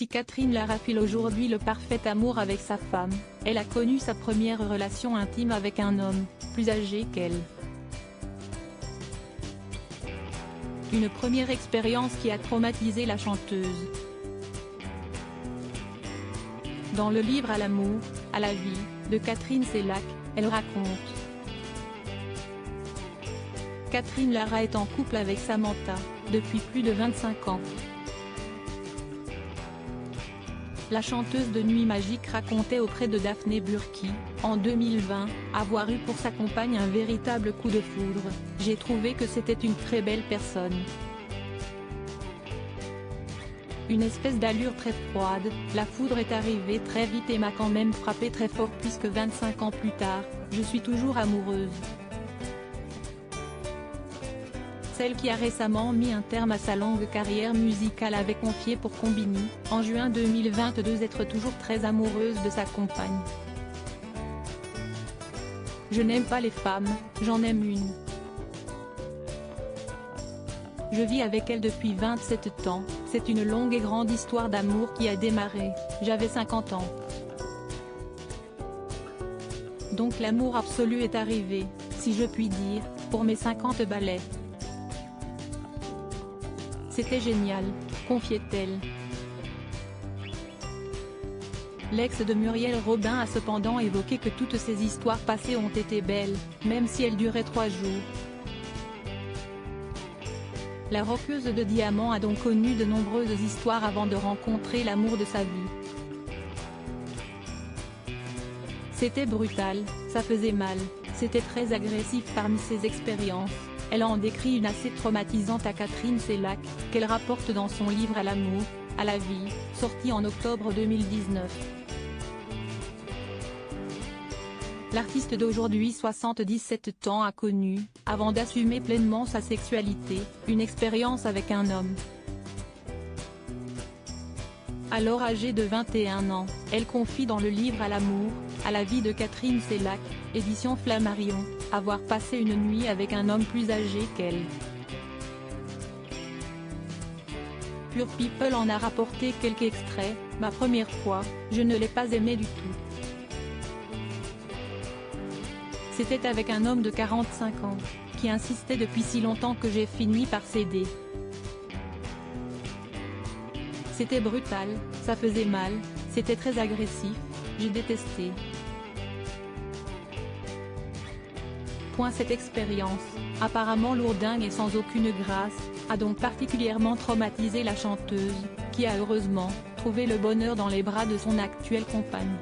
Si Catherine Lara file aujourd'hui le parfait amour avec sa femme, elle a connu sa première relation intime avec un homme, plus âgé qu'elle. Une première expérience qui a traumatisé la chanteuse. Dans le livre À l'amour, à la vie, de Catherine Sellac, elle raconte. Catherine Lara est en couple avec Samantha, depuis plus de 25 ans. La chanteuse de Nuit Magique racontait auprès de Daphné Burki, en 2020, avoir eu pour sa compagne un véritable coup de foudre. J'ai trouvé que c'était une très belle personne. Une espèce d'allure très froide, la foudre est arrivée très vite et m'a quand même frappé très fort puisque 25 ans plus tard, je suis toujours amoureuse. Celle qui a récemment mis un terme à sa longue carrière musicale avait confié pour Combini, en juin 2022 être toujours très amoureuse de sa compagne. Je n'aime pas les femmes, j'en aime une. Je vis avec elle depuis 27 ans, c'est une longue et grande histoire d'amour qui a démarré, j'avais 50 ans. Donc l'amour absolu est arrivé, si je puis dire, pour mes 50 ballets. C'était génial, confiait-elle. L'ex de Muriel Robin a cependant évoqué que toutes ces histoires passées ont été belles, même si elles duraient 3 jours. La rockeuse de diamants a donc connu de nombreuses histoires avant de rencontrer l'amour de sa vie. C'était brutal, ça faisait mal, c'était très agressif parmi ses expériences. Elle en décrit une assez traumatisante à Catherine Sellac, qu'elle rapporte dans son livre À l'amour, à la vie, sorti en octobre 2019. L'artiste d'aujourd'hui 77 ans a connu, avant d'assumer pleinement sa sexualité, une expérience avec un homme. Alors âgée de 21 ans, elle confie dans le livre À l'amour, à la vie de Catherine Sellac, édition Flammarion, avoir passé une nuit avec un homme plus âgé qu'elle. Pure People en a rapporté quelques extraits. Ma première fois, je ne l'ai pas aimé du tout. C'était avec un homme de 45 ans, qui insistait depuis si longtemps que j'ai fini par céder. C'était brutal, ça faisait mal, c'était très agressif, j'ai détesté. Cette expérience, apparemment lourdingue et sans aucune grâce, a donc particulièrement traumatisé la chanteuse, qui a heureusement trouvé le bonheur dans les bras de son actuelle compagne.